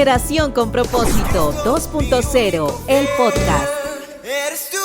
Generación con Propósito 2.0, el podcast. Eres tú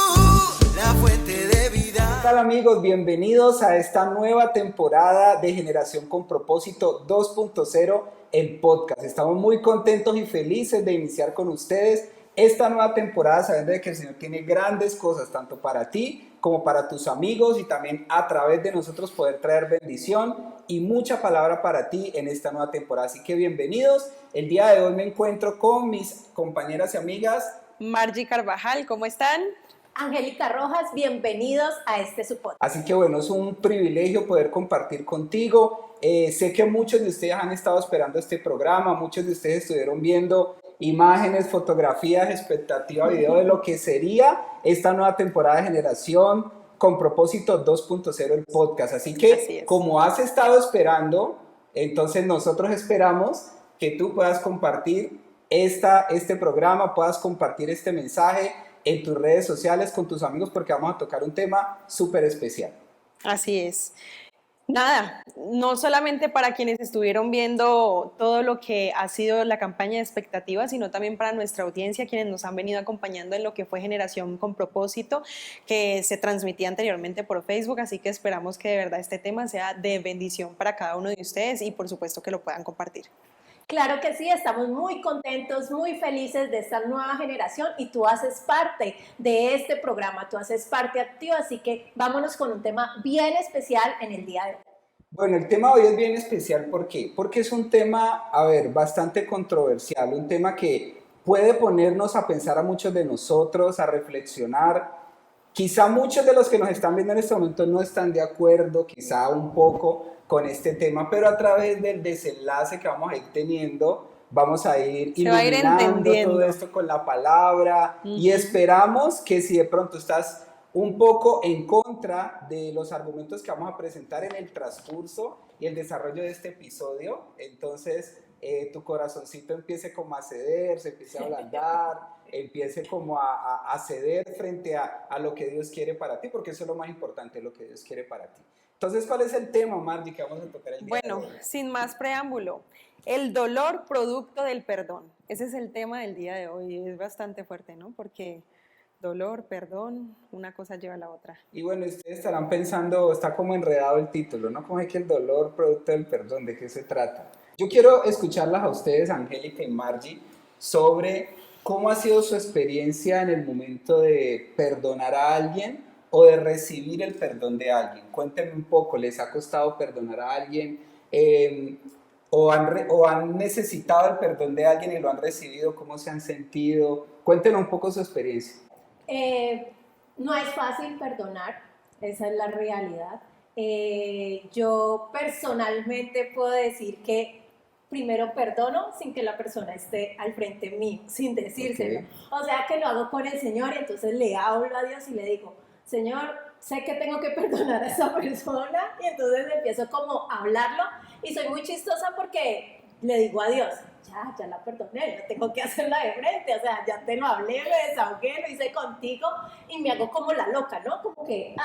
la fuente de vida. ¿Qué tal, amigos? Bienvenidos a esta nueva temporada de Generación con Propósito 2.0, el podcast. Estamos muy contentos y felices de iniciar con ustedes esta nueva temporada, sabiendo de que el Señor tiene grandes cosas tanto para ti como para tus amigos, y también a través de nosotros poder traer bendición y mucha palabra para ti en esta nueva temporada. Así que bienvenidos. El día de hoy me encuentro con mis compañeras y amigas Margie Carvajal, ¿cómo están? Angélica Rojas, bienvenidos a su podcast. Así que bueno, es un privilegio poder compartir contigo. Sé que muchos de ustedes han estado esperando este programa, muchos de ustedes estuvieron viendo imágenes, fotografías, expectativa, video de lo que sería esta nueva temporada de Generación con Propósito 2.0, el podcast. Así que como has estado esperando, entonces nosotros esperamos que tú puedas compartir este programa, puedas compartir este mensaje en tus redes sociales con tus amigos, porque vamos a tocar un tema súper especial. Así es. Nada, no solamente para quienes estuvieron viendo todo lo que ha sido la campaña de expectativas, sino también para nuestra audiencia, quienes nos han venido acompañando en lo que fue Generación con Propósito, que se transmitía anteriormente por Facebook, así que esperamos que de verdad este tema sea de bendición para cada uno de ustedes y por supuesto que lo puedan compartir. Claro que sí, estamos muy contentos, muy felices de esta nueva generación y tú haces parte de este programa, tú haces parte activa, así que vámonos con un tema bien especial en el día de hoy. Bueno, el tema de hoy es bien especial, ¿por qué? Porque es un tema, bastante controversial, un tema que puede ponernos a pensar a muchos de nosotros, a reflexionar. Quizá muchos de los que nos están viendo en este momento no están de acuerdo, quizá un poco con este tema, pero a través del desenlace que vamos a ir teniendo, vamos a ir iluminando todo esto con la palabra, y esperamos que si de pronto estás un poco en contra de los argumentos que vamos a presentar en el transcurso y el desarrollo de este episodio, entonces tu corazoncito empiece como a ceder, se empiece a ablandar, empiece como a ceder frente a lo que Dios quiere para ti, porque eso es lo más importante, lo que Dios quiere para ti. Entonces, ¿cuál es el tema, Margie, que vamos a tocar el día de hoy? Bueno, sin más preámbulo, el dolor producto del perdón. Ese es el tema del día de hoy. Es bastante fuerte, ¿no? Porque dolor, perdón, una cosa lleva a la otra. Y bueno, ustedes estarán pensando, está como enredado el título, ¿no? ¿Cómo es que el dolor producto del perdón? ¿De qué se trata? Yo quiero escucharlas a ustedes, Angélica y Margie, sobre cómo ha sido su experiencia en el momento de perdonar a alguien o de recibir el perdón de alguien. Cuéntenme un poco, ¿les ha costado perdonar a alguien? ¿O han necesitado el perdón de alguien y lo han recibido? ¿Cómo se han sentido? Cuéntenos un poco su experiencia. No es fácil perdonar, esa es la realidad. Yo personalmente puedo decir que primero perdono sin que la persona esté al frente mío, sin decírselo. Okay. O sea que lo hago con el Señor y entonces le hablo a Dios y le digo, Señor, sé que tengo que perdonar a esa persona, y entonces empiezo como a hablarlo, y soy muy chistosa porque le digo a Dios, ya la perdoné, no tengo que hacerla de frente, o sea, ya te lo hablé, me desahogué, lo hice contigo, y me hago como la loca, ¿no? Como que,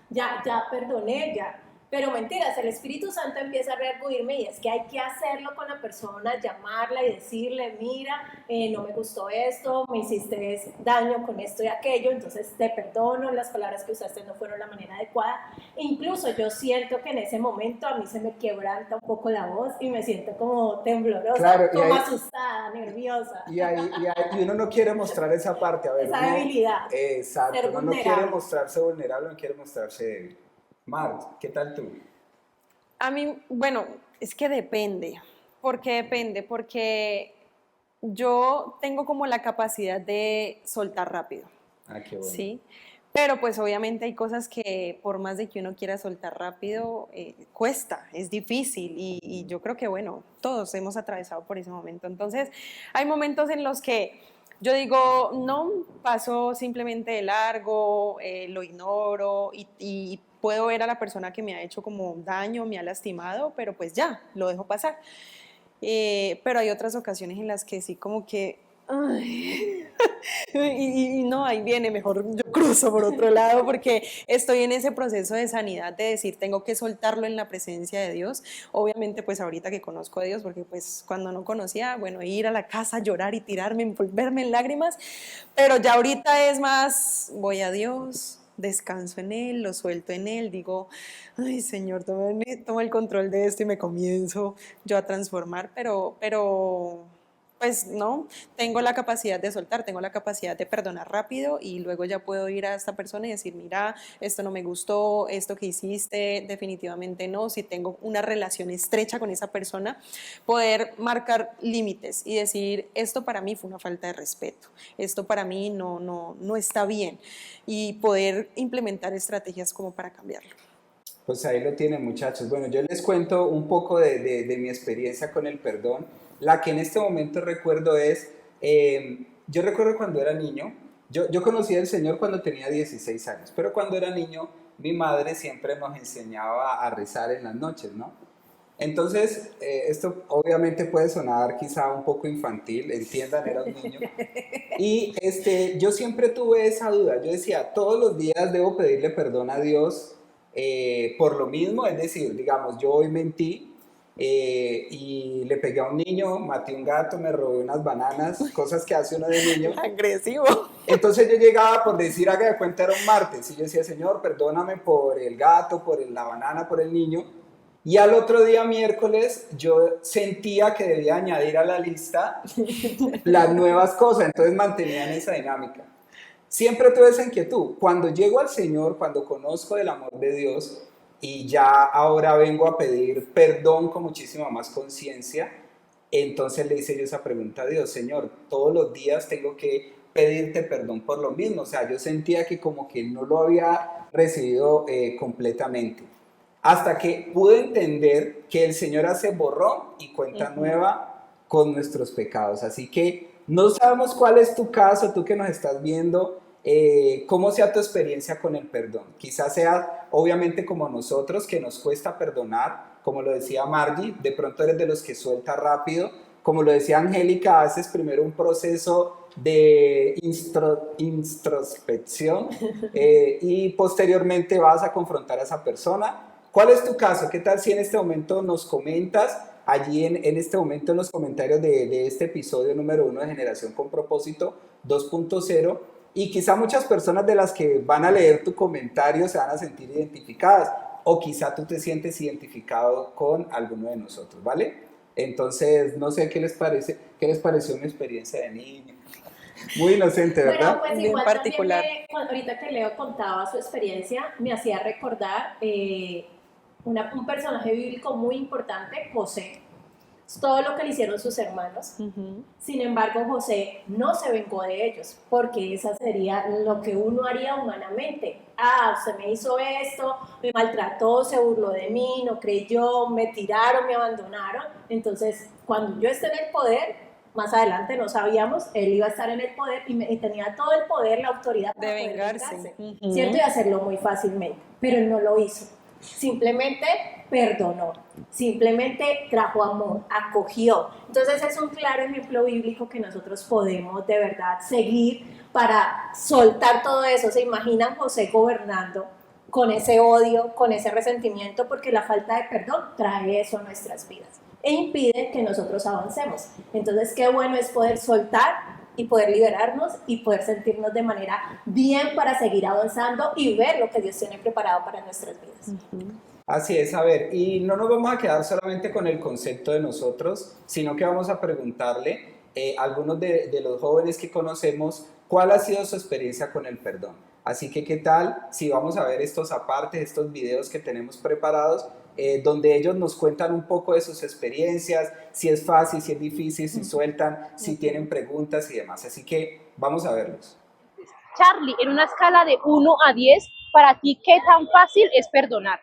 ya perdoné, ya. Pero mentiras, el Espíritu Santo empieza a redarguirme, y es que hay que hacerlo con la persona, llamarla y decirle, mira, no me gustó esto, me hiciste daño con esto y aquello, entonces te perdono, las palabras que usaste no fueron la manera adecuada. Incluso yo siento que en ese momento a mí se me quebranta un poco la voz y me siento como temblorosa, claro, como asustada, nerviosa. Y uno no quiere mostrar esa parte, esa debilidad. Exacto, uno no quiere mostrarse vulnerable, no quiere mostrarse débil. Mar, ¿qué tal tú? A mí, bueno, es que depende. ¿Por qué depende? Porque yo tengo como la capacidad de soltar rápido. Qué bueno. ¿Sí? Pero pues obviamente hay cosas que por más de que uno quiera soltar rápido, cuesta, es difícil, y yo creo que bueno, todos hemos atravesado por ese momento. Entonces hay momentos en los que yo digo, no, paso simplemente de largo, lo ignoro y puedo ver a la persona que me ha hecho como daño, me ha lastimado, pero pues ya, lo dejo pasar. Pero hay otras ocasiones en las que sí como que Ay. Y no, ahí viene, mejor yo cruzo por otro lado porque estoy en ese proceso de sanidad de decir, tengo que soltarlo en la presencia de Dios. Obviamente, pues ahorita que conozco a Dios, porque pues cuando no conocía, bueno, ir a la casa, llorar y tirarme, envolverme en lágrimas, pero ya ahorita es más, voy a Dios, descanso en Él, lo suelto en Él, digo, ay Señor, toma el control de esto y me comienzo yo a transformar, pero pues no, tengo la capacidad de soltar, tengo la capacidad de perdonar rápido y luego ya puedo ir a esta persona y decir, mira, esto no me gustó, esto que hiciste, definitivamente no. Si tengo una relación estrecha con esa persona, poder marcar límites y decir, esto para mí fue una falta de respeto, esto para mí no está bien y poder implementar estrategias como para cambiarlo. Pues ahí lo tienen, muchachos. Bueno, yo les cuento un poco de mi experiencia con el perdón. La que en este momento recuerdo es, yo recuerdo cuando era niño, yo conocí al Señor cuando tenía 16 años, pero cuando era niño mi madre siempre nos enseñaba a rezar en las noches, ¿no? Entonces, esto obviamente puede sonar quizá un poco infantil, entiendan, era un niño. Y yo siempre tuve esa duda, yo decía, todos los días debo pedirle perdón a Dios por lo mismo, es decir, digamos, yo hoy mentí y le pegué a un niño, maté un gato, me robé unas bananas, cosas que hace uno de niño. Agresivo. Entonces yo llegaba por decir, haga de cuenta, era un martes, y yo decía, Señor, perdóname por el gato, por la banana, por el niño. Y al otro día, miércoles, yo sentía que debía añadir a la lista las nuevas cosas, entonces mantenía en esa dinámica. Siempre tuve esa inquietud. Cuando llego al Señor, cuando conozco del amor de Dios y ya ahora vengo a pedir perdón con muchísima más conciencia, entonces le hice yo esa pregunta a Dios, Señor, todos los días tengo que pedirte perdón por lo mismo. O sea, yo sentía que como que no lo había recibido completamente. Hasta que pude entender que el Señor hace borrón y cuenta nueva con nuestros pecados. Así que no sabemos cuál es tu caso, tú que nos estás viendo, cómo sea tu experiencia con el perdón. Quizás sea obviamente como nosotros, que nos cuesta perdonar, como lo decía Margie, de pronto eres de los que suelta rápido. Como lo decía Angélica, haces primero un proceso de introspección y posteriormente vas a confrontar a esa persona. ¿Cuál es tu caso? ¿Qué tal si en este momento nos comentas allí en este momento en los comentarios de este episodio número 1 de Generación con Propósito 2.0? Y quizá muchas personas de las que van a leer tu comentario se van a sentir identificadas, o quizá tú te sientes identificado con alguno de nosotros, ¿vale? Entonces, no sé qué les pareció mi experiencia de niño. Muy inocente, ¿verdad? Bueno, pues Bien igual particular. ahorita que Leo contaba su experiencia, me hacía recordar un personaje bíblico muy importante, José. Todo lo que le hicieron sus hermanos. Sin embargo, José no se vengó de ellos, porque esa sería lo que uno haría humanamente. Usted me hizo esto, me maltrató, se burló de mí, no creyó, me tiraron, me abandonaron. Entonces, cuando yo esté en el poder, más adelante no sabíamos, él iba a estar en el poder y tenía todo el poder, la autoridad para De poder vengarse. ¿cierto? Y hacerlo muy fácilmente, pero él no lo hizo. Simplemente perdonó, simplemente trajo amor, acogió. Entonces es un claro ejemplo bíblico que nosotros podemos de verdad seguir para soltar todo eso. ¿Se imaginan José gobernando con ese odio, con ese resentimiento? Porque la falta de perdón trae eso a nuestras vidas e impide que nosotros avancemos. Entonces qué bueno es poder soltar y poder liberarnos y poder sentirnos de manera bien para seguir avanzando y ver lo que Dios tiene preparado para nuestras vidas. Así es, a ver, y no nos vamos a quedar solamente con el concepto de nosotros, sino que vamos a preguntarle a algunos de los jóvenes que conocemos cuál ha sido su experiencia con el perdón. Así que, ¿qué tal si vamos a ver estos apartes, estos videos que tenemos preparados, donde ellos nos cuentan un poco de sus experiencias, si es fácil, si es difícil, si sueltan, si tienen preguntas y demás. Así que vamos a verlos. Charlie, en una escala de 1 a 10, para ti, ¿qué tan fácil es perdonar?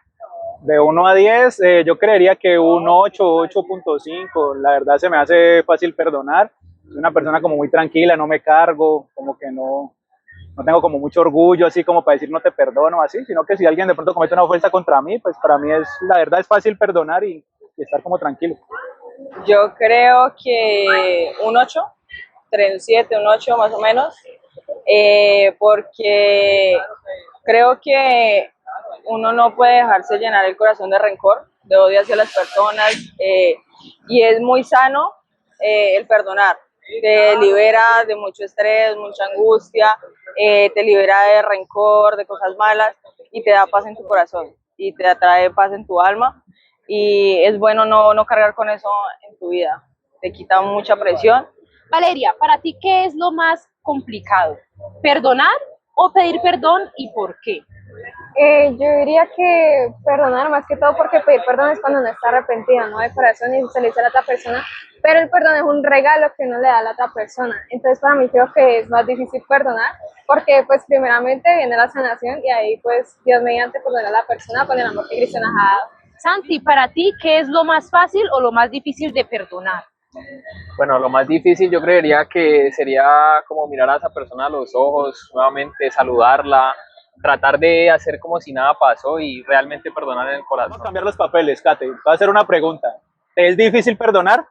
De 1 a 10, yo creería que un 8, 8.5. La verdad se me hace fácil perdonar. Soy una persona como muy tranquila, no me cargo, como que no tengo como mucho orgullo, así como para decir no te perdono, así, sino que si alguien de pronto comete una ofensa contra mí, pues para mí la verdad es fácil perdonar y estar como tranquilo. Yo creo que un 8. entre un 7, un 8 más o menos, porque creo que uno no puede dejarse llenar el corazón de rencor, de odio hacia las personas, y es muy sano el perdonar. Te libera de mucho estrés, mucha angustia, te libera de rencor, de cosas malas, y te da paz en tu corazón, y te trae paz en tu alma, y es bueno no cargar con eso en tu vida, te quita mucha presión. Valeria, para ti, ¿qué es lo más complicado? ¿Perdonar o pedir perdón y por qué? Yo diría que perdonar más que todo, porque pedir perdón es cuando uno está arrepentido, ¿no? De corazón, y se le dice a la otra persona, pero el perdón es un regalo que uno le da a la otra persona. Entonces para mí creo que es más difícil perdonar, porque pues primeramente viene la sanación y ahí pues Dios mediante perdona a la persona con el amor que Cristo nos ha dado. Santi, para ti, ¿qué es lo más fácil o lo más difícil de perdonar? Bueno, lo más difícil yo creería que sería como mirar a esa persona a los ojos, nuevamente saludarla, tratar de hacer como si nada pasó y realmente perdonar en el corazón. Vamos a cambiar los papeles, Kate. Voy a hacer una pregunta. ¿Te es difícil perdonar?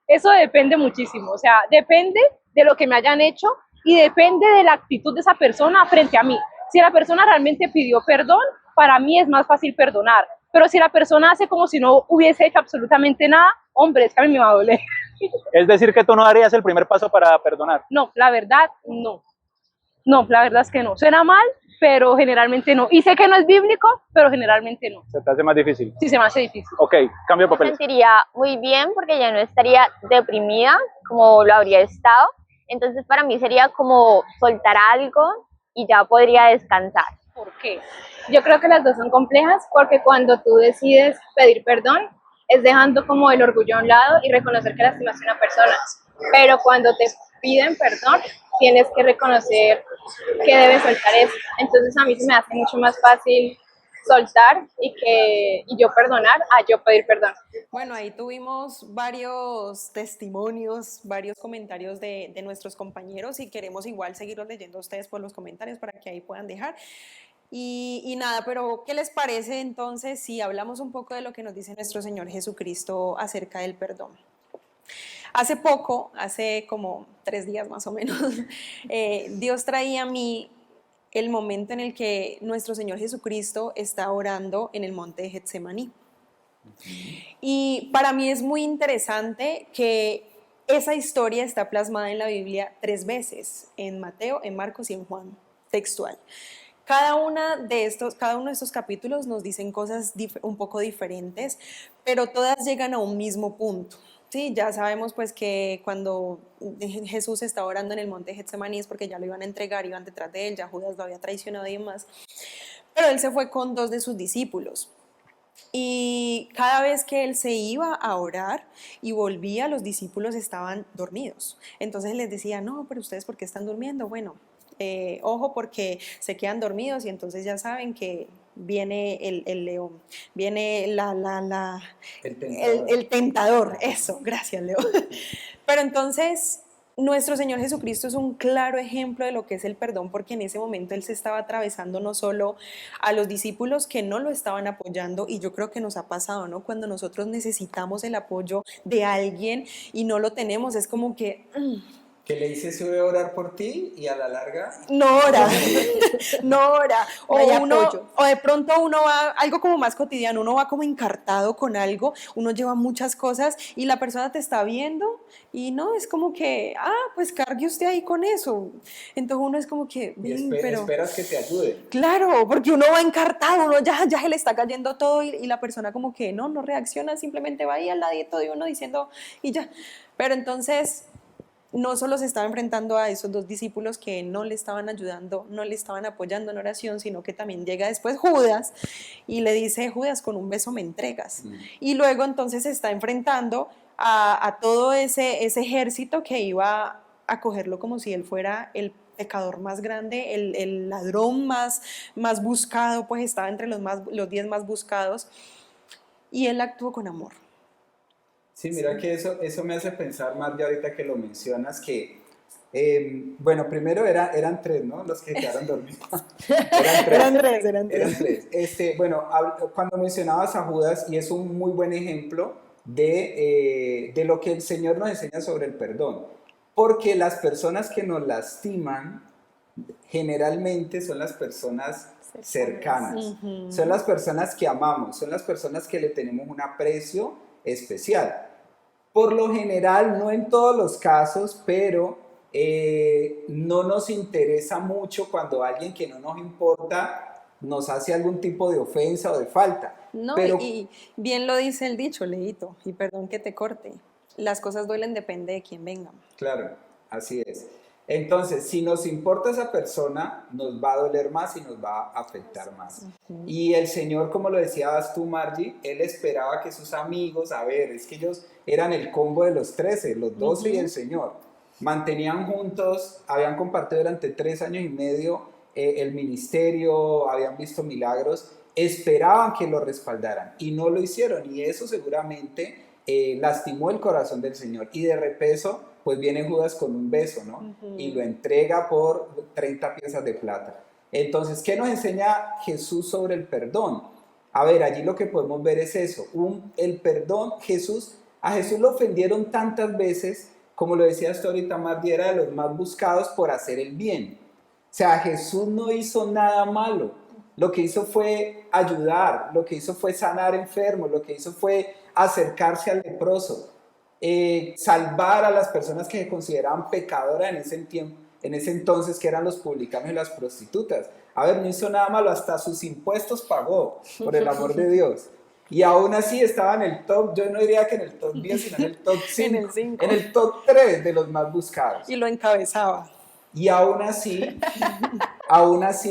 Eso depende muchísimo, o sea, depende de lo que me hayan hecho y depende de la actitud de esa persona frente a mí. Si la persona realmente pidió perdón, para mí es más fácil perdonar, pero si la persona hace como si no hubiese hecho absolutamente nada, hombre, es que a mí me va a doler. Es decir, que tú no darías el primer paso para perdonar. No, la verdad, no. No, la verdad es que no. Suena mal, pero generalmente no. Y sé que no es bíblico, pero generalmente no. Se te hace más difícil. Sí, se me hace difícil. Ok, cambio de Me papeles. sentiría muy bien porque ya no estaría deprimida como lo habría estado. Entonces para mí sería como soltar algo y ya podría descansar. ¿Por qué? Yo creo que las dos son complejas, porque cuando tú decides pedir perdón, es dejando como el orgullo a un lado y reconocer que lastimaste a una persona. Pero cuando te piden perdón, tienes que reconocer que debes soltar eso. Entonces a mí se me hace mucho más fácil soltar y yo perdonar a yo pedir perdón. Bueno, ahí tuvimos varios testimonios, varios comentarios de nuestros compañeros y queremos igual seguirlos leyendo a ustedes por los comentarios para que ahí puedan dejar. Y nada, pero ¿qué les parece entonces si hablamos un poco de lo que nos dice nuestro Señor Jesucristo acerca del perdón? Hace poco, hace como 3 días más o menos, Dios traía a mí el momento en el que nuestro Señor Jesucristo está orando en el monte de Getsemaní. Y para mí es muy interesante que esa historia está plasmada en la Biblia 3 veces, en Mateo, en Marcos y en Juan, textual. Cada uno de estos capítulos nos dicen cosas un poco diferentes, pero todas llegan a un mismo punto. Sí, ya sabemos pues que cuando Jesús estaba orando en el monte de Getsemaní es porque ya lo iban a entregar, iban detrás de él, ya Judas lo había traicionado y demás. Pero él se fue con 2 de sus discípulos. Y cada vez que él se iba a orar y volvía, los discípulos estaban dormidos. Entonces les decía, no, pero ustedes ¿por qué están durmiendo? Bueno, ojo porque se quedan dormidos y entonces ya saben que viene el león, viene el tentador, eso, gracias Leo. Pero entonces nuestro Señor Jesucristo es un claro ejemplo de lo que es el perdón, porque en ese momento Él se estaba atravesando no solo a los discípulos que no lo estaban apoyando, y yo creo que nos ha pasado, ¿no? Cuando nosotros necesitamos el apoyo de alguien y no lo tenemos, es como que... Que le dices, yo voy a orar por ti y a la larga... No ora, no ora. O de pronto uno va, algo como más cotidiano, uno va como encartado con algo, uno lleva muchas cosas y la persona te está viendo y no, es como que, pues cargue usted ahí con eso. Entonces uno es como que... pero esperas que te ayude. Claro, porque uno va encartado, uno ya se le está cayendo todo y la persona como que no reacciona, simplemente va ahí al ladito de uno diciendo y ya. Pero entonces... no solo se estaba enfrentando a esos 2 discípulos que no le estaban ayudando, no le estaban apoyando en oración, sino que también llega después Judas y le dice, Judas, con un beso me entregas. Y luego entonces se está enfrentando a todo ese ejército que iba a cogerlo como si él fuera el pecador más grande, el ladrón más buscado, pues estaba entre los 10 más buscados, y él actuó con amor. Sí, mira que eso me hace pensar más de ahorita que lo mencionas, que, bueno, primero eran 3, ¿no? Los que quedaron dormidos. Eran tres. Bueno, cuando mencionabas a Judas, y es un muy buen ejemplo de lo que el Señor nos enseña sobre el perdón. Porque las personas que nos lastiman generalmente son las personas cercanas, son las personas que amamos, son las personas que le tenemos un aprecio especial. Por lo general, no en todos los casos, pero no nos interesa mucho cuando alguien que no nos importa nos hace algún tipo de ofensa o de falta. No, pero, y bien lo dice el dicho, Leito, y perdón que te corte, las cosas duelen, depende de quién venga. Claro, así es. Entonces, si nos importa esa persona, nos va a doler más y nos va a afectar más. Y el Señor, como lo decías tú, Margie, Él esperaba que sus amigos, a ver, es que ellos eran el combo de los 13, los 12 y el Señor. Mantenían juntos, habían compartido durante 3 años y medio el ministerio, habían visto milagros, esperaban que lo respaldaran y no lo hicieron. Y eso seguramente lastimó el corazón del Señor. Y de repeso, pues viene Judas con un beso, ¿no? Y lo entrega por 30 piezas de plata. Entonces, ¿qué nos enseña Jesús sobre el perdón? A ver, allí lo que podemos ver es eso, el perdón. A Jesús lo ofendieron tantas veces, como lo decías tú ahorita, Margie, era de los más buscados por hacer el bien. O sea, Jesús no hizo nada malo, lo que hizo fue ayudar, lo que hizo fue sanar enfermos, lo que hizo fue acercarse al leproso, salvar a las personas que se consideraban pecadoras en ese entonces, que eran los publicanos y las prostitutas. A ver, no hizo nada malo, hasta sus impuestos pagó, por el amor de Dios. Y aún así estaba en el top, yo no diría que en el top 10, sino en el top 5, en el top 3 de los más buscados. Y lo encabezaba. Y aún así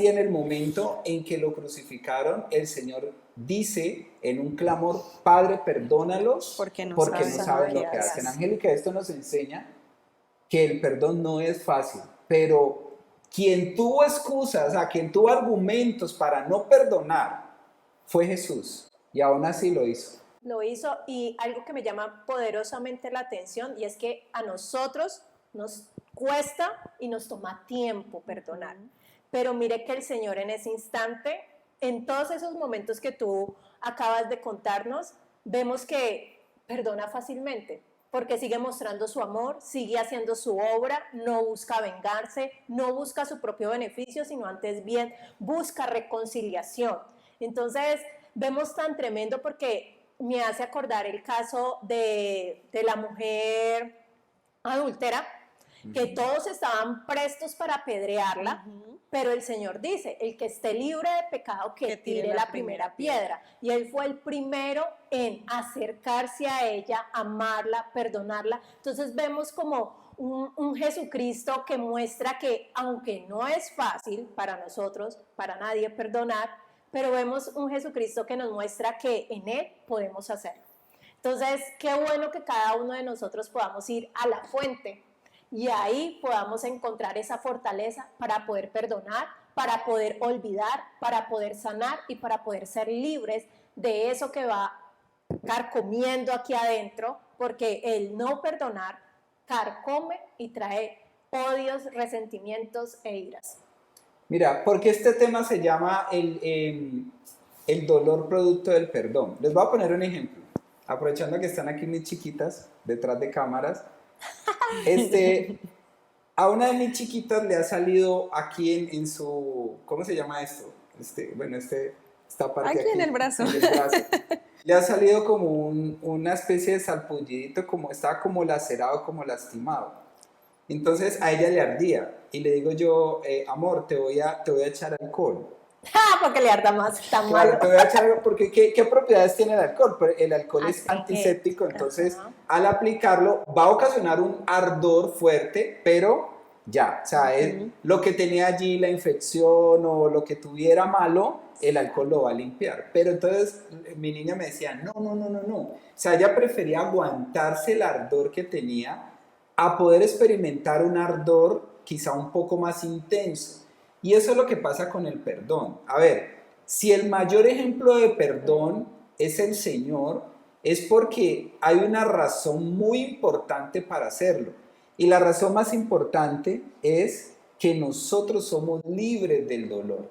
en el momento en que lo crucificaron, el Señor dice en un clamor: Padre, perdónalos porque no saben lo que hacen. Angélica, esto nos enseña que el perdón no es fácil, pero quien tuvo excusas, quien tuvo argumentos para no perdonar, fue Jesús, y aún así lo hizo. Lo hizo, y algo que me llama poderosamente la atención, y es que a nosotros nos cuesta y nos toma tiempo perdonar. Pero mire que el Señor en ese instante, en todos esos momentos que tú acabas de contarnos, vemos que perdona fácilmente, porque sigue mostrando su amor, sigue haciendo su obra, no busca vengarse, no busca su propio beneficio, sino antes bien busca reconciliación. Entonces, vemos tan tremendo, porque me hace acordar el caso de la mujer adúltera, que todos estaban prestos para apedrearla, pero el Señor dice: el que esté libre de pecado, que tire la primera piedra. Y él fue el primero en acercarse a ella, amarla, perdonarla. Entonces vemos como un Jesucristo que muestra que, aunque no es fácil para nosotros, para nadie, perdonar, pero vemos un Jesucristo que nos muestra que en Él podemos hacerlo. Entonces, qué bueno que cada uno de nosotros podamos ir a la fuente y ahí podamos encontrar esa fortaleza para poder perdonar, para poder olvidar, para poder sanar y para poder ser libres de eso que va carcomiendo aquí adentro, porque el no perdonar carcome y trae odios, resentimientos e iras. Mira, porque este tema se llama el dolor producto del perdón. Les voy a poner un ejemplo, aprovechando que están aquí mis chiquitas detrás de cámaras. A una de mis chiquitas le ha salido aquí en su, ¿cómo se llama esto? Esta parte aquí en el brazo. Le ha salido como una especie de salpullidito, estaba como lacerado, como lastimado. Entonces a ella le ardía y le digo yo: amor, te voy a echar alcohol. Porque le arda más, tan claro, malo. Te voy a echar, porque ¿qué propiedades tiene el alcohol? Pues el alcohol es antiséptico, entonces al aplicarlo va a ocasionar un ardor fuerte, pero ya, o sea, lo que tenía allí, la infección o lo que tuviera malo, el alcohol lo va a limpiar. Pero entonces mi niña me decía: no. O sea, ella prefería aguantarse el ardor que tenía a poder experimentar un ardor quizá un poco más intenso. Y eso es lo que pasa con el perdón. A ver, si el mayor ejemplo de perdón es el Señor, es porque hay una razón muy importante para hacerlo. Y la razón más importante es que nosotros somos libres del dolor.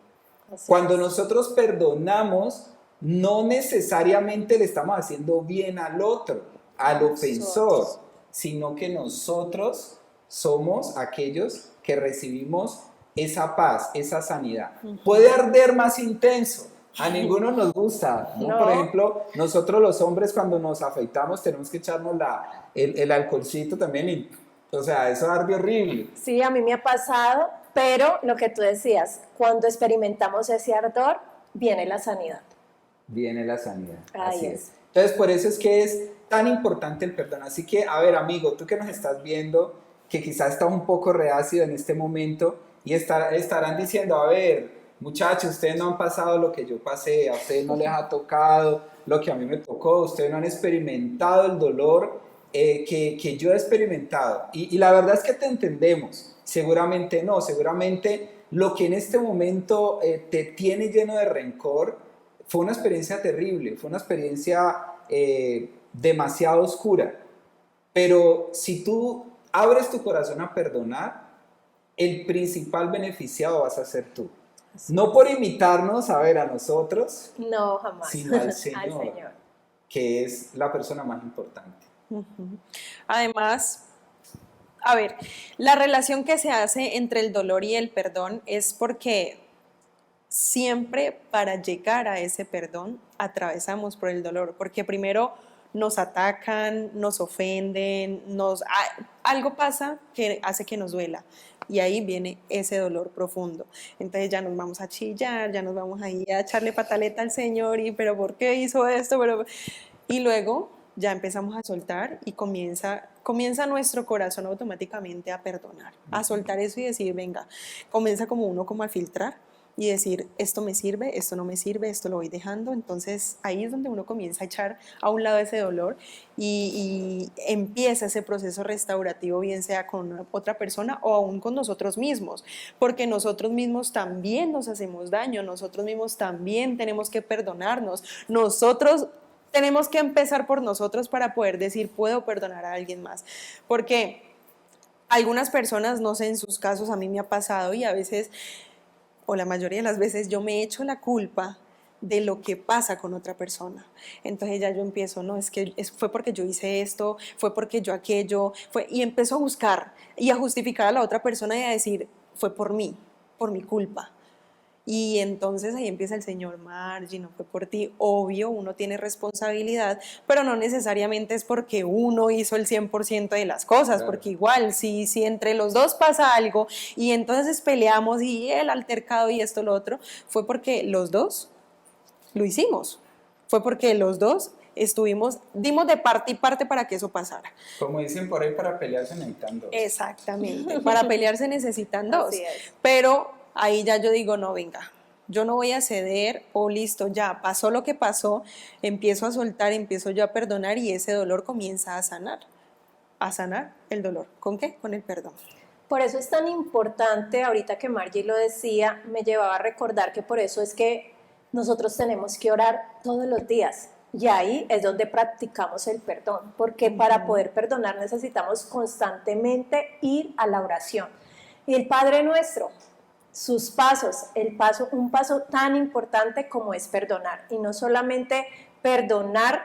Cuando nosotros perdonamos, no necesariamente le estamos haciendo bien al otro, al ofensor, sino que nosotros somos aquellos que recibimos esa paz, esa sanidad. Puede arder más intenso, a ninguno nos gusta, ¿no? No. Por ejemplo, nosotros los hombres cuando nos afeitamos tenemos que echarnos el alcoholcito también, y, o sea, eso arde horrible. Sí, a mí me ha pasado, pero lo que tú decías, cuando experimentamos ese ardor, viene la sanidad. Viene la sanidad. Ahí Así es. Entonces, por eso es que es tan importante el perdón. Así que, a ver, amigo, tú que nos estás viendo, que quizás estás un poco reacio en este momento y estarán diciendo, a ver, muchachos, ustedes no han pasado lo que yo pasé, a ustedes no les ha tocado lo que a mí me tocó, ustedes no han experimentado el dolor que yo he experimentado. Y la verdad es que te entendemos. Seguramente no, seguramente lo que en este momento te tiene lleno de rencor fue una experiencia terrible, fue una experiencia demasiado oscura. Pero si tú abres tu corazón a perdonar, el principal beneficiado vas a ser tú. No por imitarnos, a ver, a nosotros, No, jamás. sino al Al Señor, Señor. que es la persona más importante. Además, a ver, la relación que se hace entre el dolor y el perdón es porque siempre para llegar a ese perdón atravesamos por el dolor, porque primero nos atacan, nos ofenden, algo pasa que hace que nos duela y ahí viene ese dolor profundo. Entonces ya nos vamos a chillar, ya nos vamos ahí a echarle pataleta al Señor y pero ¿por qué hizo esto? Y luego ya empezamos a soltar y comienza nuestro corazón automáticamente a perdonar, a soltar eso y decir, venga, comienza como uno como a filtrar y decir, esto me sirve, esto no me sirve, esto lo voy dejando. Entonces ahí es donde uno comienza a echar a un lado ese dolor y empieza ese proceso restaurativo, bien sea con otra persona o aún con nosotros mismos, porque nosotros mismos también nos hacemos daño, nosotros mismos también tenemos que perdonarnos, nosotros tenemos que empezar por nosotros para poder decir, puedo perdonar a alguien más, porque algunas personas, no sé, en sus casos a mí me ha pasado y a veces, o la mayoría de las veces, yo me echo la culpa de lo que pasa con otra persona. Entonces ya yo empiezo, no, es que fue porque yo hice esto, fue porque yo aquello, y empiezo a buscar y a justificar a la otra persona y a decir, fue por mí, por mi culpa. Y entonces ahí empieza el Señor, Margie, no fue por ti. Obvio, uno tiene responsabilidad, pero no necesariamente es porque uno hizo el 100% de las cosas, Claro. porque igual, si entre los dos pasa algo y entonces peleamos y el altercado y esto, lo otro, fue porque los dos lo hicimos. Fue porque los dos dimos de parte y parte para que eso pasara. Como dicen por ahí, para pelear se necesitan dos. Exactamente, para pelear se necesitan dos, Así es. pero ahí ya yo digo, no, venga, yo no voy a ceder, o listo, ya pasó lo que pasó, empiezo a soltar, empiezo yo a perdonar y ese dolor comienza a sanar el dolor. ¿Con qué? Con el perdón. Por eso es tan importante, ahorita que Margie lo decía, me llevaba a recordar que por eso es que nosotros tenemos que orar todos los días. Y ahí es donde practicamos el perdón, porque para poder perdonar necesitamos constantemente ir a la oración. Y el Padre Nuestro, sus pasos, un paso tan importante como es perdonar. Y no solamente perdonar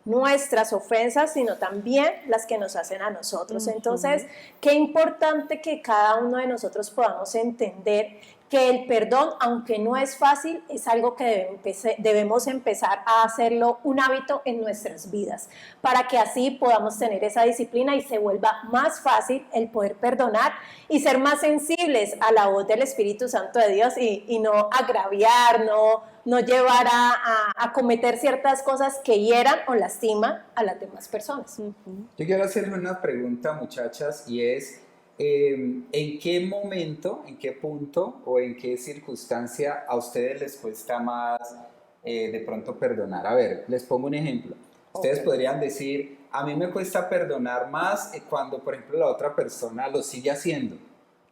nuestras ofensas, sino también las que nos hacen a nosotros. Entonces, qué importante que cada uno de nosotros podamos entender que el perdón, aunque no es fácil, es algo que debemos empezar a hacerlo un hábito en nuestras vidas, para que así podamos tener esa disciplina y se vuelva más fácil el poder perdonar y ser más sensibles a la voz del Espíritu Santo de Dios y no agraviar, no llevar a cometer ciertas cosas que hieran o lastiman a las demás personas. Yo quiero hacerle una pregunta, muchachas, y es, ¿en qué momento, en qué punto o en qué circunstancia a ustedes les cuesta más de pronto perdonar? A ver, les pongo un ejemplo. Ustedes podrían decir, a mí me cuesta perdonar más cuando, por ejemplo, la otra persona lo sigue haciendo,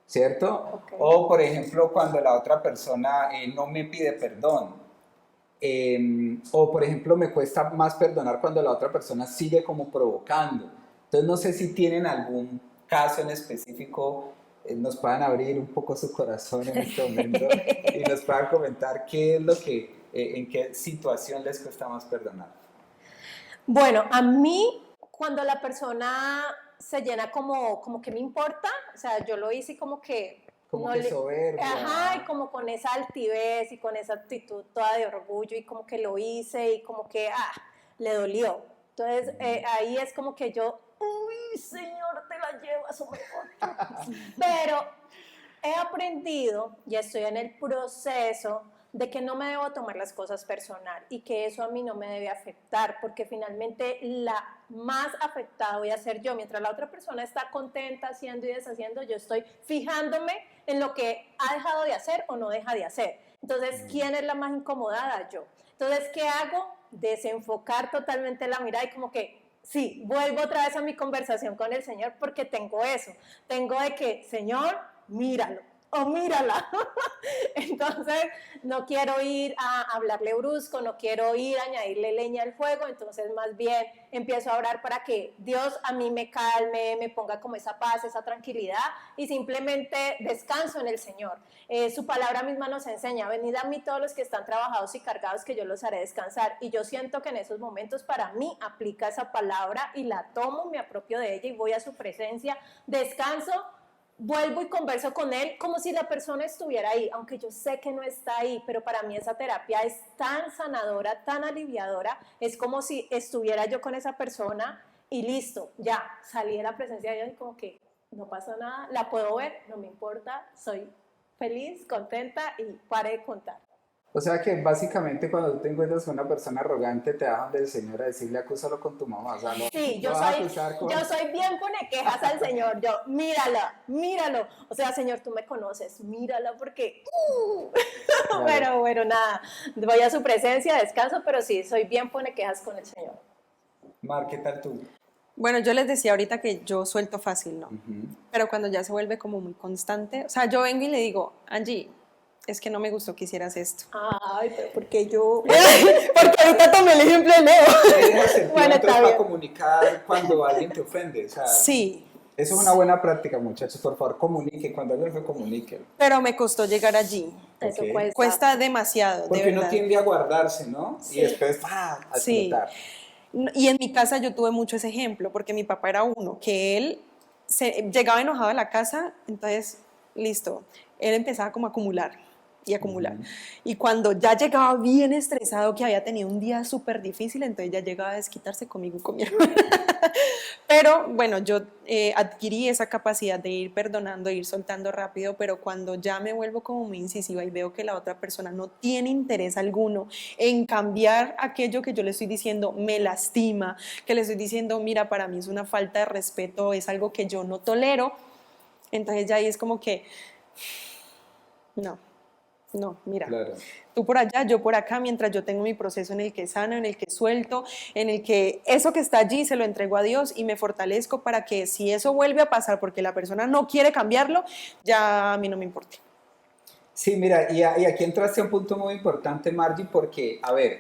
¿cierto? Okay. O, por ejemplo, cuando la otra persona no me pide perdón. O, por ejemplo, me cuesta más perdonar cuando la otra persona sigue como provocando. Entonces, no sé si tienen algún caso en específico, nos puedan abrir un poco su corazón en este momento y nos puedan comentar qué es lo que, en qué situación les cuesta más perdonar. Bueno, a mí, cuando la persona se llena como que me importa, o sea, yo lo hice y como que... Como que soberbia. Ajá, y como con esa altivez y con esa actitud toda de orgullo y como que lo hice y como que, le dolió. Entonces, ahí es como que yo, uy, Señor, te la llevas, oh my God. Pero he aprendido y estoy en el proceso de que no me debo tomar las cosas personal y que eso a mí no me debe afectar, porque finalmente la más afectada voy a ser yo. Mientras la otra persona está contenta haciendo y deshaciendo, yo estoy fijándome en lo que ha dejado de hacer o no deja de hacer. Entonces, ¿quién es la más incomodada? Yo. Entonces, ¿qué hago? Desenfocar totalmente la mirada y como que, sí, vuelvo otra vez a mi conversación con el Señor porque tengo eso. Tengo de que, Señor, míralo. O mírala. Entonces, no quiero ir a hablarle brusco, no quiero ir a añadirle leña al fuego, entonces más bien empiezo a orar para que Dios a mí me calme, me ponga como esa paz, esa tranquilidad y simplemente descanso en el Señor. Su palabra misma nos enseña, venid a mí todos los que están trabajados y cargados que yo los haré descansar, y yo siento que en esos momentos para mí aplica esa palabra y la tomo, me apropio de ella y voy a su presencia, descanso, vuelvo y converso con él como si la persona estuviera ahí, aunque yo sé que no está ahí, pero para mí esa terapia es tan sanadora, tan aliviadora, es como si estuviera yo con esa persona y listo, ya, salí de la presencia de Dios y como que no pasó nada, la puedo ver, no me importa, soy feliz, contenta y paré de contar. O sea que básicamente cuando tú te encuentras con una persona arrogante, te dejan del Señor a decirle acúsalo con tu mamá. O sea, sí, yo soy bien pone quejas al Señor. Yo, míralo. O sea, Señor, tú me conoces, mírala porque... Claro. Pero bueno, nada, voy a su presencia, descanso, pero sí, soy bien pone quejas con el Señor. Mar, ¿qué tal tú? Bueno, yo les decía ahorita que yo suelto fácil, ¿no? Pero cuando ya se vuelve como muy constante, o sea, yo vengo y le digo, Angie, es que no me gustó que hicieras esto. Ay, pero porque yo... porque ahorita tomé el ejemplo de Leo. Bueno, está bien. Para comunicar cuando alguien te ofende, o sea, sí. Eso es una buena práctica, muchachos. Por favor, comunique. Cuando alguien se comunique. Pero me costó llegar allí. Eso cuesta demasiado, porque de verdad. Uno tiende a guardarse, ¿no? Sí. Y después, a explotar. Y en mi casa yo tuve mucho ese ejemplo, porque mi papá era uno, que él llegaba enojado a la casa, entonces, listo, él empezaba como a acumular. Y acumular. Y cuando ya llegaba bien estresado, que había tenido un día súper difícil, entonces ya llegaba a desquitarse conmigo y con mi hermana. Pero bueno, yo adquirí esa capacidad de ir perdonando, de ir soltando rápido, pero cuando ya me vuelvo como muy incisiva y veo que la otra persona no tiene interés alguno en cambiar aquello que yo le estoy diciendo, me lastima, que le estoy diciendo, mira, para mí es una falta de respeto, es algo que yo no tolero, entonces ya ahí es como que, no, mira, claro. Tú por allá, yo por acá, mientras yo tengo mi proceso en el que sano, en el que suelto, en el que eso que está allí se lo entrego a Dios y me fortalezco para que si eso vuelve a pasar porque la persona no quiere cambiarlo, ya a mí no me importa. Sí, mira, y aquí entraste a un punto muy importante, Margie, porque, a ver,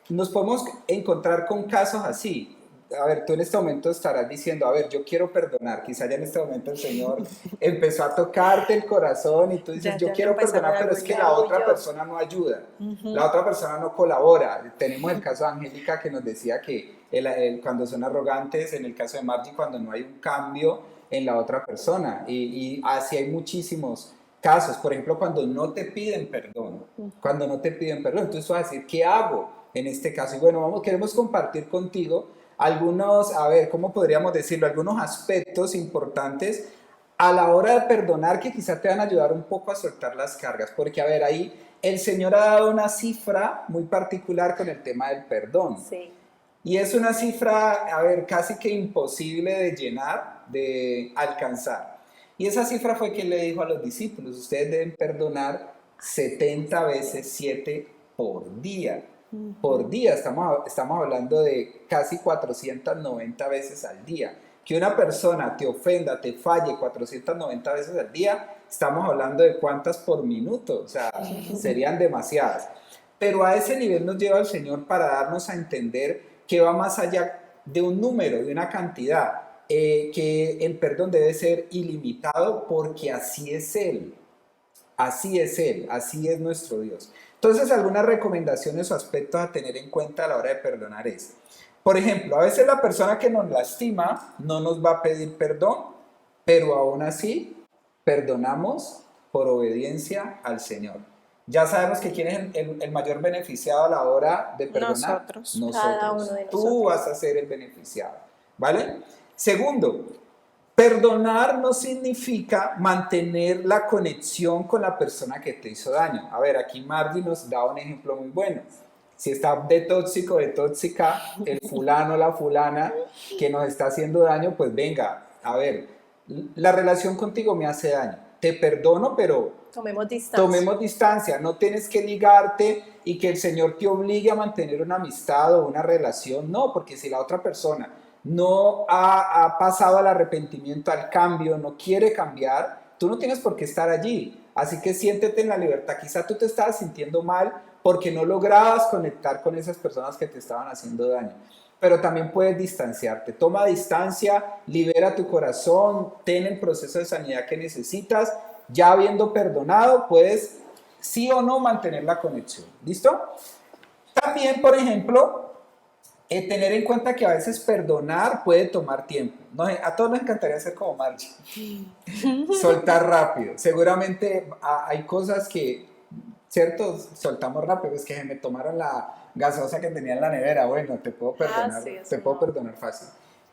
nos podemos encontrar con casos así. A ver, tú en este momento estarás diciendo, a ver, yo quiero perdonar, quizá ya en este momento el Señor empezó a tocarte el corazón y tú dices, yo quiero perdonar, pero es que la otra persona no ayuda, la otra persona no colabora. Tenemos el caso de Angélica que nos decía que cuando son arrogantes, en el caso de Margie, cuando no hay un cambio en la otra persona, y así hay muchísimos casos, por ejemplo, cuando no te piden perdón, entonces tú vas a decir, ¿qué hago en este caso? Y bueno, queremos compartir contigo algunos, a ver, ¿cómo podríamos decirlo? Algunos aspectos importantes a la hora de perdonar que quizá te van a ayudar un poco a soltar las cargas, porque a ver, ahí el Señor ha dado una cifra muy particular con el tema del perdón. Sí. Y es una cifra, a ver, casi que imposible de llenar, de alcanzar. Y esa cifra fue que le dijo a los discípulos, ustedes deben perdonar 70 veces 7 por día. Por día, estamos hablando de casi 490 veces al día. Que una persona te ofenda, te falle 490 veces al día, estamos hablando de cuántas por minuto, o sea, serían demasiadas. Pero a ese nivel nos lleva el Señor para darnos a entender que va más allá de un número, de una cantidad, que el perdón debe ser ilimitado porque así es Él, así es nuestro Dios. Entonces, algunas recomendaciones o aspectos a tener en cuenta a la hora de perdonar es, Por ejemplo, a veces la persona que nos lastima no nos va a pedir perdón, pero aún así perdonamos por obediencia al Señor. Ya sabemos que quién es el mayor beneficiado a la hora de perdonar. Nosotros. Cada uno de Tú nosotros. vas a ser el beneficiado, ¿vale? Segundo, perdonar no significa mantener la conexión con la persona que te hizo daño. A ver, aquí Margie nos da un ejemplo muy bueno. Si está de tóxico, de tóxica, el fulano, la fulana que nos está haciendo daño, pues venga, a ver, la relación contigo me hace daño. Te perdono, pero Tomemos distancia. tomemos distancia. No tienes que ligarte y que el Señor te obligue a mantener una amistad o una relación. No, porque si la otra persona no ha pasado al arrepentimiento, al cambio, no quiere cambiar, tú no tienes por qué estar allí. Así que siéntete en la libertad. Quizá tú te estabas sintiendo mal porque no lograbas conectar con esas personas que te estaban haciendo daño. Pero también puedes distanciarte. Toma distancia, libera tu corazón, ten el proceso de sanidad que necesitas. Ya habiendo perdonado, puedes sí o no mantener la conexión. ¿Listo? También, por ejemplo, tener en cuenta que a veces perdonar puede tomar tiempo. A todos nos encantaría ser como Margie. Soltar rápido. Seguramente hay cosas que, ¿cierto? Soltamos rápido. Es que se me tomaron la gaseosa que tenía en la nevera. Bueno, te puedo perdonar, sí, eso te puedo perdonar fácil.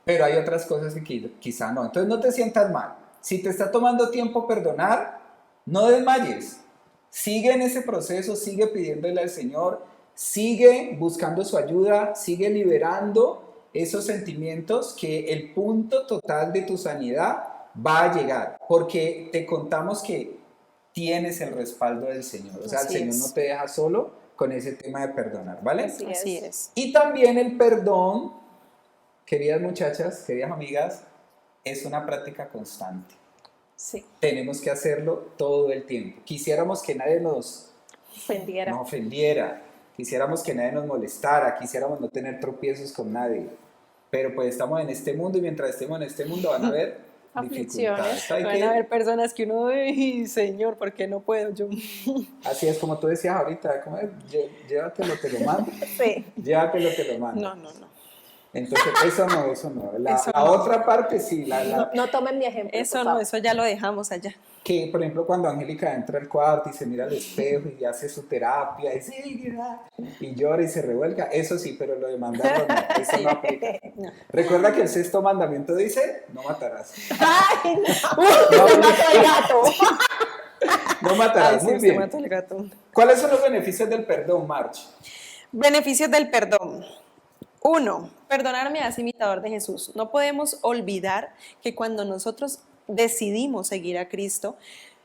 Pero hay otras cosas que quizá no. Entonces no te sientas mal. Si te está tomando tiempo perdonar, no desmayes. Sigue en ese proceso, sigue pidiéndole al Señor, sigue buscando su ayuda, sigue liberando esos sentimientos, que el punto total de tu sanidad va a llegar, porque te contamos que tienes el respaldo del Señor. O sea, el Señor no te deja solo con ese tema de perdonar, ¿vale? Así es. Y también el perdón, queridas muchachas, queridas amigas, es una práctica constante. Sí. Tenemos que hacerlo todo el tiempo. Quisiéramos que nadie nos ofendiera, quisiéramos que nadie nos molestara, quisiéramos no tener tropiezos con nadie. Pero pues estamos en este mundo y mientras estemos en este mundo van a haber dificultades. Van a haber personas que uno, ay, Señor, ¿por qué no puedo yo? Así es como tú decías ahorita, ¿cómo es? Llévatelo, te lo mando. Sí. Llévatelo, te lo mando. No. Entonces, eso no. Eso La no. otra parte sí. No tomen mi ejemplo. Eso por no, favor. eso ya lo dejamos allá. Que, por ejemplo, cuando Angélica entra al cuarto y se mira al espejo y hace su terapia y llora y se revuelca, eso sí, pero lo de mandarlo no, eso no aplica. No. Recuerda que el sexto mandamiento dice, no matarás. ¡Ay, no! Se mató el gato. No matarás, Ay, muy sí, usted bien. mató el gato. ¿Cuáles son los beneficios del perdón, March? Beneficios del perdón. 1. Perdonar me hace imitador de Jesús. No podemos olvidar que cuando nosotros decidimos seguir a Cristo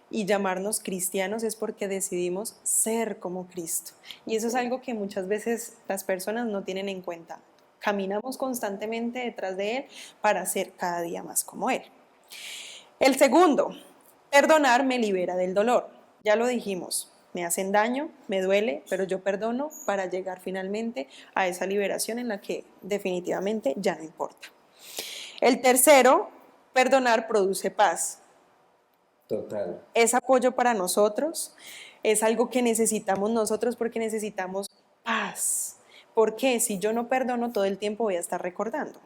y llamarnos cristianos es porque decidimos ser como Cristo. Y eso es algo que muchas veces las personas no tienen en cuenta. Caminamos constantemente detrás de Él para ser cada día más como Él. El segundo, perdonar me libera del dolor. Ya lo dijimos. Me hacen daño, me duele, pero yo perdono para llegar finalmente a esa liberación en la que definitivamente ya no importa. El tercero, perdonar produce paz. Total. Es apoyo para nosotros, es algo que necesitamos nosotros porque necesitamos paz. Porque si yo no perdono, todo el tiempo voy a estar recordando.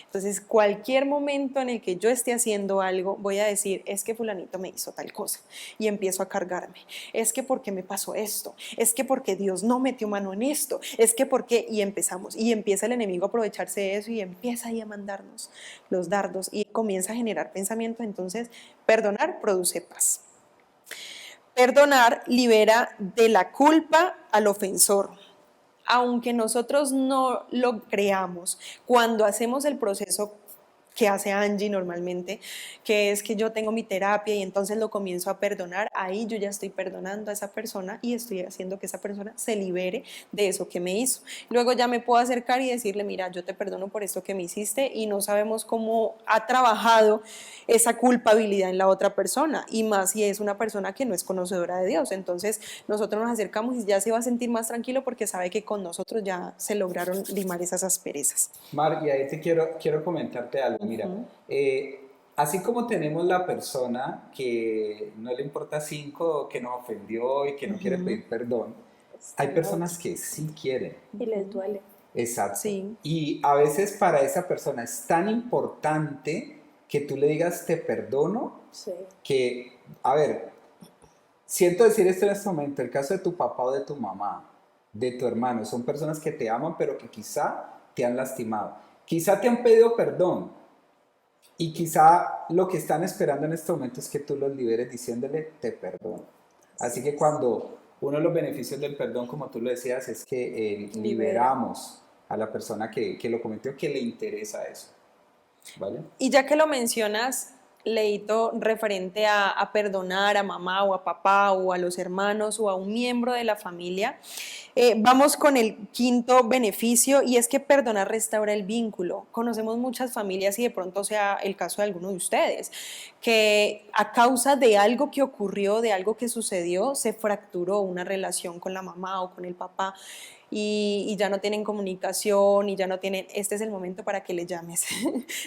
Entonces, cualquier momento en el que yo esté haciendo algo, voy a decir, es que fulanito me hizo tal cosa. Y empiezo a cargarme. Es que porque me pasó esto. Es que porque Dios no metió mano en esto. Es que porque... Y empezamos. Y empieza el enemigo a aprovecharse de eso y empieza ahí a mandarnos los dardos y comienza a generar pensamientos. Entonces, perdonar produce paz. Perdonar libera de la culpa al ofensor. Aunque nosotros no lo creamos, cuando hacemos el proceso que hace Angie normalmente, que es que yo tengo mi terapia y entonces lo comienzo a perdonar, ahí yo ya estoy perdonando a esa persona y estoy haciendo que esa persona se libere de eso que me hizo. Luego ya me puedo acercar y decirle, mira, yo te perdono por esto que me hiciste, y no sabemos cómo ha trabajado esa culpabilidad en la otra persona, y más si es una persona que no es conocedora de Dios. Entonces nosotros nos acercamos y ya se va a sentir más tranquilo porque sabe que con nosotros ya se lograron limar esas asperezas. Mar, y ahí te quiero comentarte algo. Mira, así como tenemos la persona que no le importa 5, que nos ofendió y que no quiere pedir perdón, hay personas que sí quieren. Y les duele. Exacto. Sí. Y a veces para esa persona es tan importante que tú le digas te perdono, Sí. que, a ver, siento decir esto en este momento, el caso de tu papá o de tu mamá, de tu hermano, son personas que te aman pero que quizá te han lastimado, quizá te han pedido perdón y quizá lo que están esperando en este momento es que tú los liberes diciéndole te perdono. Así que cuando uno de los beneficios del perdón, como tú lo decías, es que liberamos a la persona que lo cometió, que le interesa eso. ¿Vale? Y ya que lo mencionas, Leito, referente a perdonar a mamá o a papá o a los hermanos o a un miembro de la familia, vamos con el quinto beneficio y es que perdonar restaura el vínculo. Conocemos muchas familias y de pronto sea el caso de alguno de ustedes, que a causa de algo que ocurrió, de algo que sucedió, se fracturó una relación con la mamá o con el papá. Y ya no tienen comunicación y ya no tienen, este es el momento para que le llames,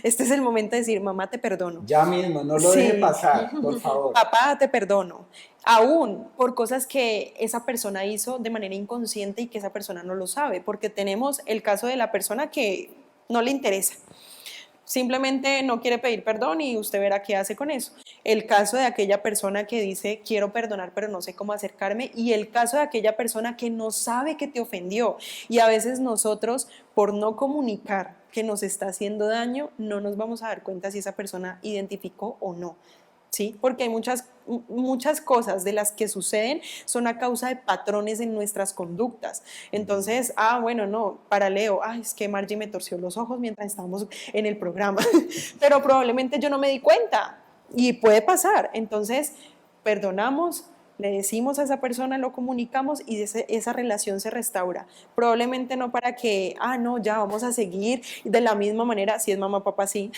este es el momento de decir, mamá, te perdono. Ya mismo, no lo deje pasar, por favor. Papá, te perdono. Aún por cosas que esa persona hizo de manera inconsciente y que esa persona no lo sabe, porque tenemos el caso de la persona que no le interesa. Simplemente no quiere pedir perdón y usted verá qué hace con eso. El caso de aquella persona que dice quiero perdonar pero no sé cómo acercarme, y el caso de aquella persona que no sabe que te ofendió, y a veces nosotros por no comunicar que nos está haciendo daño no nos vamos a dar cuenta si esa persona identificó o no. ¿Sí? Porque hay muchas cosas de las que suceden son a causa de patrones en nuestras conductas. Entonces, bueno, no, para Leo, es que Margie me torció los ojos mientras estábamos en el programa, pero probablemente yo no me di cuenta y puede pasar. Entonces, perdonamos, le decimos a esa persona, lo comunicamos y esa relación se restaura. Probablemente no para que, no, ya vamos a seguir de la misma manera, si es mamá, papá, sí,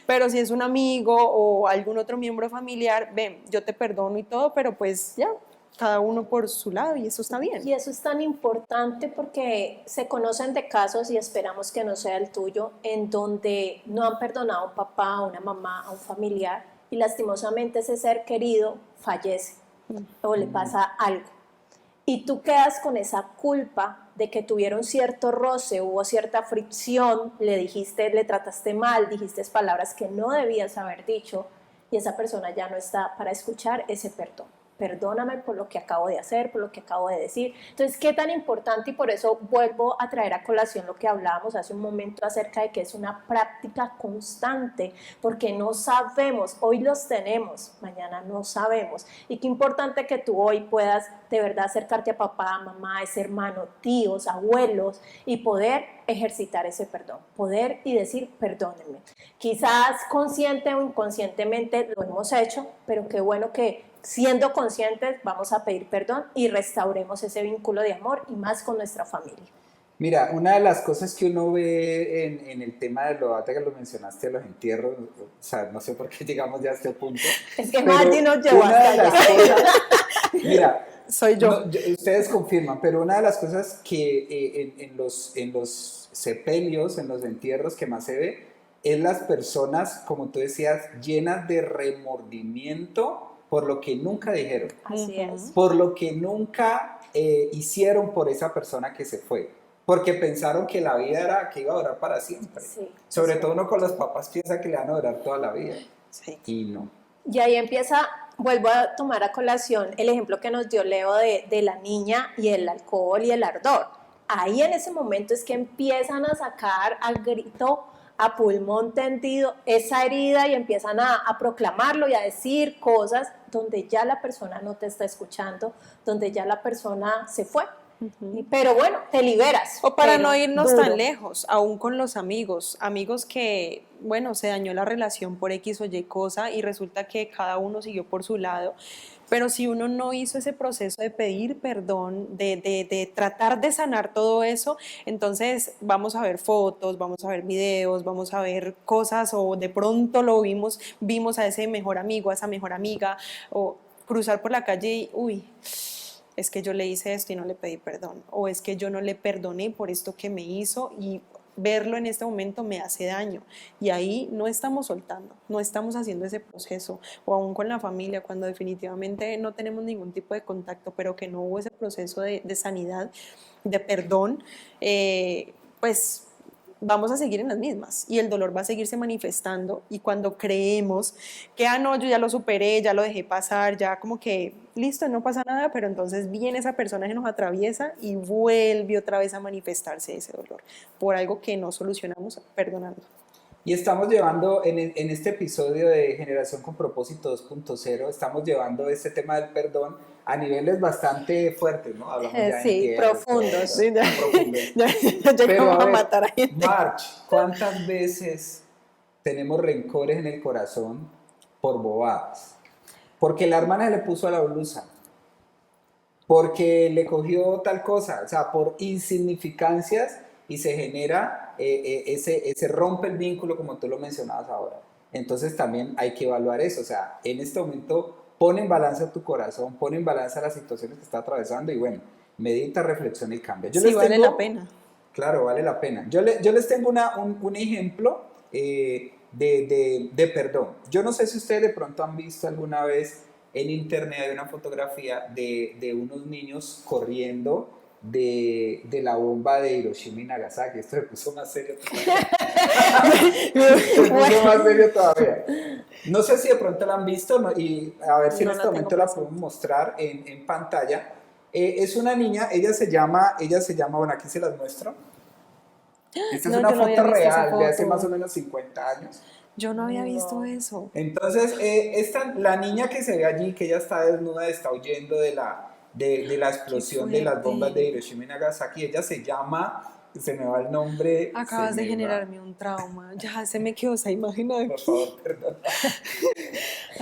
pero si es un amigo o algún otro miembro familiar, ven, yo te perdono y todo, pero pues ya, cada uno por su lado y eso está bien. Y eso es tan importante porque se conocen de casos, y esperamos que no sea el tuyo, en donde no han perdonado a un papá, a una mamá, a un familiar, y lastimosamente ese ser querido fallece o le pasa algo. Y tú quedas con esa culpa de que tuvieron cierto roce, hubo cierta fricción, le trataste mal, dijiste palabras que no debías haber dicho, y esa persona ya no está para escuchar ese perdón. Perdóname por lo que acabo de hacer, por lo que acabo de decir. Entonces, qué tan importante, y por eso vuelvo a traer a colación lo que hablábamos hace un momento acerca de que es una práctica constante, porque no sabemos, hoy los tenemos, mañana no sabemos. Y qué importante que tú hoy puedas de verdad acercarte a papá, mamá, ese hermano, tíos, abuelos, y poder ejercitar ese perdón, poder y decir perdónenme. Quizás consciente o inconscientemente lo hemos hecho, pero qué bueno que siendo conscientes vamos a pedir perdón y restauremos ese vínculo de amor, y más con nuestra familia. Mira, una de las cosas que uno ve en el tema de ahora que lo mencionaste, de los entierros, o sea, no sé por qué llegamos ya a este punto. Es que Margie nos llevó hasta allá. Mira, soy yo. Ustedes confirman, pero una de las cosas que en los sepelios, en los entierros que más se ve, es las personas, como tú decías, llenas de remordimiento por lo que nunca dijeron. Así es. Por lo que nunca hicieron por esa persona que se fue. Porque pensaron que la vida que iba a durar para siempre. Sí, sobre todo uno con los papás piensa que le van a durar toda la vida. Sí. Y no. Y ahí empieza, vuelvo a tomar a colación el ejemplo que nos dio Leo de la niña y el alcohol y el ardor. Ahí en ese momento es que empiezan a sacar al grito, a pulmón tendido, esa herida, y empiezan a proclamarlo y a decir cosas donde ya la persona no te está escuchando, donde ya la persona se fue. Pero bueno, te liberas. O para no irnos tan lejos, aún con los amigos que, bueno, se dañó la relación por X o Y cosa y resulta que cada uno siguió por su lado, pero si uno no hizo ese proceso de pedir perdón, de tratar de sanar todo eso, entonces vamos a ver fotos, vamos a ver videos, vamos a ver cosas, o de pronto vimos a ese mejor amigo, a esa mejor amiga, o cruzar por la calle y, uy, es que yo le hice esto y no le pedí perdón, o es que yo no le perdoné por esto que me hizo, y verlo en este momento me hace daño, y ahí no estamos soltando, no estamos haciendo ese proceso. O aún con la familia, cuando definitivamente no tenemos ningún tipo de contacto, pero que no hubo ese proceso de sanidad, de perdón, pues vamos a seguir en las mismas y el dolor va a seguirse manifestando y cuando creemos que, no, yo ya lo superé, ya lo dejé pasar, ya como que listo, no pasa nada, pero entonces viene esa persona que nos atraviesa y vuelve otra vez a manifestarse ese dolor por algo que no solucionamos perdonando. Y estamos llevando en este episodio de Generación con Propósito 2.0, estamos llevando este tema del perdón a niveles bastante fuertes, ¿no? Hablamos ya sí, profundos. Sí, profundos. Ya llegamos a matar a gente. March, ¿cuántas veces tenemos rencores en el corazón por bobadas? Porque la hermana se le puso a la blusa, porque le cogió tal cosa, o sea, por insignificancias y se genera ese rompe el vínculo como tú lo mencionabas ahora. Entonces también hay que evaluar eso, o sea, en este momento pon en balanza tu corazón, pon en balanza las situaciones que está atravesando y bueno, medita, reflexiona y cambia. Sí, vale la pena. Claro, vale la pena. Yo les tengo un ejemplo de perdón. Yo no sé si ustedes de pronto han visto alguna vez en internet hay una fotografía de unos niños corriendo de la bomba de Hiroshima y Nagasaki. Esto se puso más serio todavía. No sé si de pronto la han visto, ¿no? Y a ver si en este momento la podemos mostrar en pantalla. Es una niña, ella se llama, bueno, aquí se las muestro. Esta es una foto real de hace más o menos 50 años. Yo no había visto eso. Entonces, la niña que se ve allí, que ella está desnuda, está huyendo de la explosión de las bombas de Hiroshima y Nagasaki. Ella se llama, se me va el nombre. Acabas de generarme un trauma. Ya se me quedó esa imagen aquí. Por favor, perdón.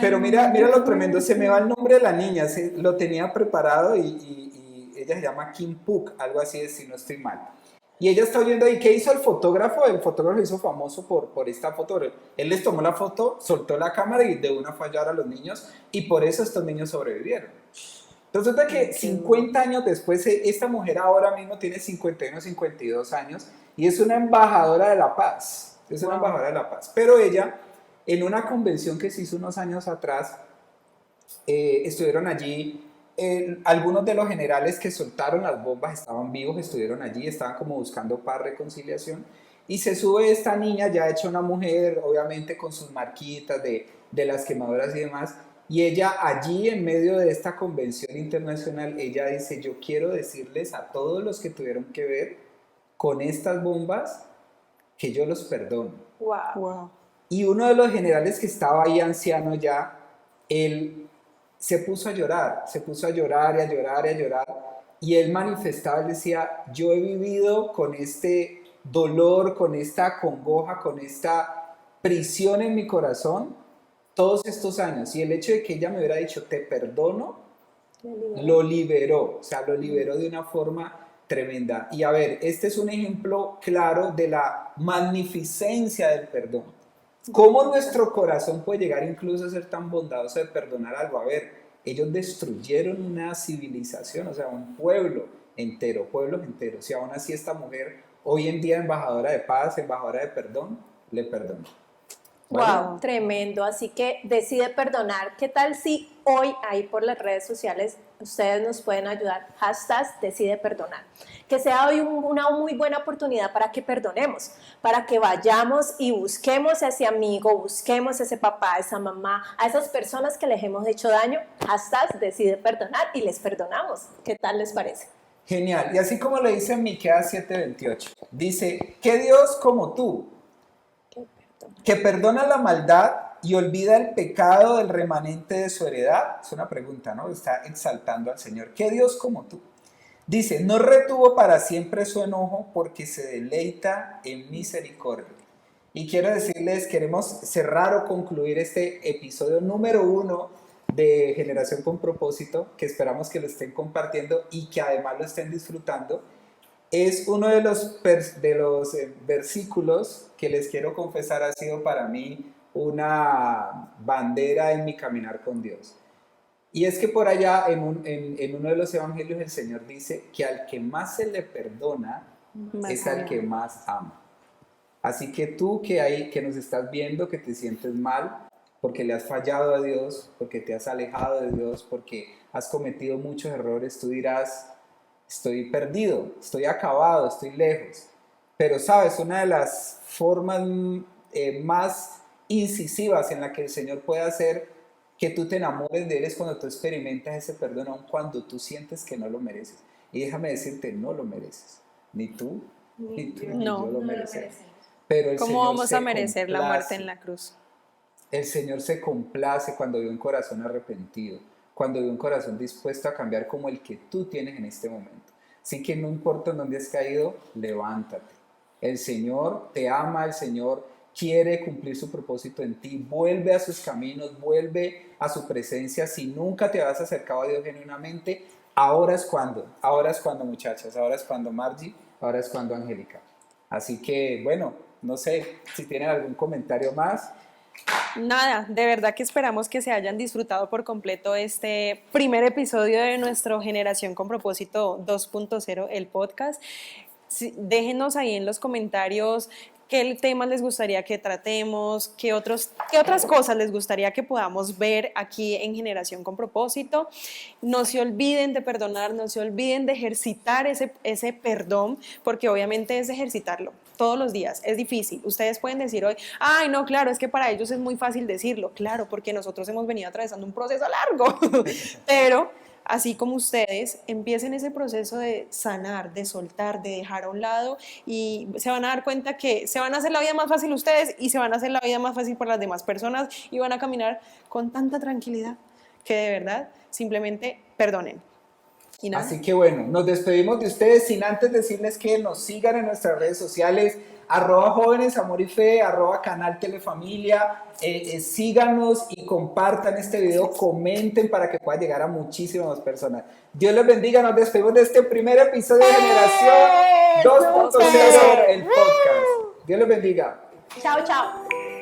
Pero mira lo tremendo, se me va el nombre de la niña, lo tenía preparado y ella se llama Kim Puk, algo así de si no estoy mal. Y ella está oyendo ahí. ¿Qué hizo el fotógrafo? El fotógrafo hizo famoso por esta foto. Él les tomó la foto, soltó la cámara y de una fue a ayudar a los niños y por eso estos niños sobrevivieron. Entonces, resulta que 50 años después, esta mujer ahora mismo tiene 51, 52 años y es una embajadora de la paz. Es una embajadora de la paz. Pero ella, en una convención que se hizo unos años atrás, estuvieron allí. Algunos de los generales que soltaron las bombas estaban vivos, estuvieron allí, estaban como buscando paz, reconciliación, y se sube esta niña ya hecha una mujer, obviamente con sus marquitas de las quemaduras y demás, y ella allí en medio de esta convención internacional, ella dice, yo quiero decirles a todos los que tuvieron que ver con estas bombas que yo los perdono. Wow. Y uno de los generales que estaba ahí anciano ya, él se puso a llorar y a llorar, y él manifestaba, él decía, yo he vivido con este dolor, con esta congoja, con esta prisión en mi corazón todos estos años, y el hecho de que ella me hubiera dicho, te perdono, lo liberó, o sea, lo liberó de una forma tremenda. Y a ver, este es un ejemplo claro de la magnificencia del perdón. ¿Cómo nuestro corazón puede llegar incluso a ser tan bondadoso de perdonar algo? A ver, ellos destruyeron una civilización, o sea, un pueblo entero, pueblos enteros. Y aún así esta mujer, hoy en día embajadora de paz, embajadora de perdón, le perdonó. ¿Vale? Wow, tremendo. Así que decide perdonar. ¿Qué tal si hoy ahí por las redes sociales ustedes nos pueden ayudar? # decide perdonar. Que sea hoy una muy buena oportunidad para que perdonemos, para que vayamos y busquemos a ese amigo, busquemos a ese papá, a esa mamá, a esas personas que les hemos hecho daño. # decide perdonar y les perdonamos. ¿Qué tal les parece? Genial. Y así como le dice en Miqueas 7:28, dice, ¿qué Dios como tú? Que perdona la maldad y olvida el pecado del remanente de su heredad. Es una pregunta, ¿no? Está exaltando al Señor. ¿Qué Dios como tú? Dice, no retuvo para siempre su enojo porque se deleita en misericordia. Y quiero decirles, queremos cerrar o concluir este episodio número 1 de Generación con Propósito, que esperamos que lo estén compartiendo y que además lo estén disfrutando. Es uno de los versículos que les quiero confesar ha sido para mí una bandera en mi caminar con Dios. Y es que por allá en uno de los evangelios el Señor dice que al que más se le perdona es al que más ama. Así que tú que nos estás viendo, que te sientes mal porque le has fallado a Dios, porque te has alejado de Dios, porque has cometido muchos errores, tú dirás, estoy perdido, estoy acabado, estoy lejos. Pero sabes, una de las formas más incisivas en la que el Señor puede hacer que tú te enamores de Él es cuando tú experimentas ese perdón, aun cuando tú sientes que no lo mereces. Y déjame decirte, no lo mereces. Ni tú, ni tú, ni No. yo lo No lo merecemos. merecemos. Pero el ¿Cómo Señor vamos se a merecer la muerte en complace. la cruz? El Señor se complace cuando ve un corazón arrepentido, cuando ve un corazón dispuesto a cambiar como el que tú tienes en este momento. Así que no importa en dónde has caído, levántate. El Señor te ama, el Señor quiere cumplir su propósito en ti. Vuelve a sus caminos, vuelve a su presencia. Si nunca te has acercado a Dios genuinamente, ahora es cuando muchachas, ahora es cuando Margie, ahora es cuando Angélica. Así que bueno, no sé si tienen algún comentario más. Nada, de verdad que esperamos que se hayan disfrutado por completo este primer episodio de nuestro Generación con Propósito 2.0, el podcast. Sí, déjenos ahí en los comentarios qué temas les gustaría que tratemos, qué otras cosas les gustaría que podamos ver aquí en Generación con Propósito. No se olviden de perdonar, no se olviden de ejercitar ese perdón, porque obviamente es ejercitarlo todos los días, es difícil. Ustedes pueden decir hoy, ay, no, claro, es que para ellos es muy fácil decirlo. Claro, porque nosotros hemos venido atravesando un proceso largo, pero así como ustedes, empiecen ese proceso de sanar, de soltar, de dejar a un lado y se van a dar cuenta que se van a hacer la vida más fácil ustedes y se van a hacer la vida más fácil por las demás personas y van a caminar con tanta tranquilidad que de verdad simplemente perdonen. Y nada. Así que bueno, nos despedimos de ustedes sin antes decirles que nos sigan en nuestras redes sociales, @jóvenes amor y fe, @canal telefamilia. Síganos y compartan este video, comenten para que pueda llegar a muchísimas más personas. Dios les bendiga, nos despedimos de este primer episodio de Generación 2.0, el podcast. Dios les bendiga. Chao, chao.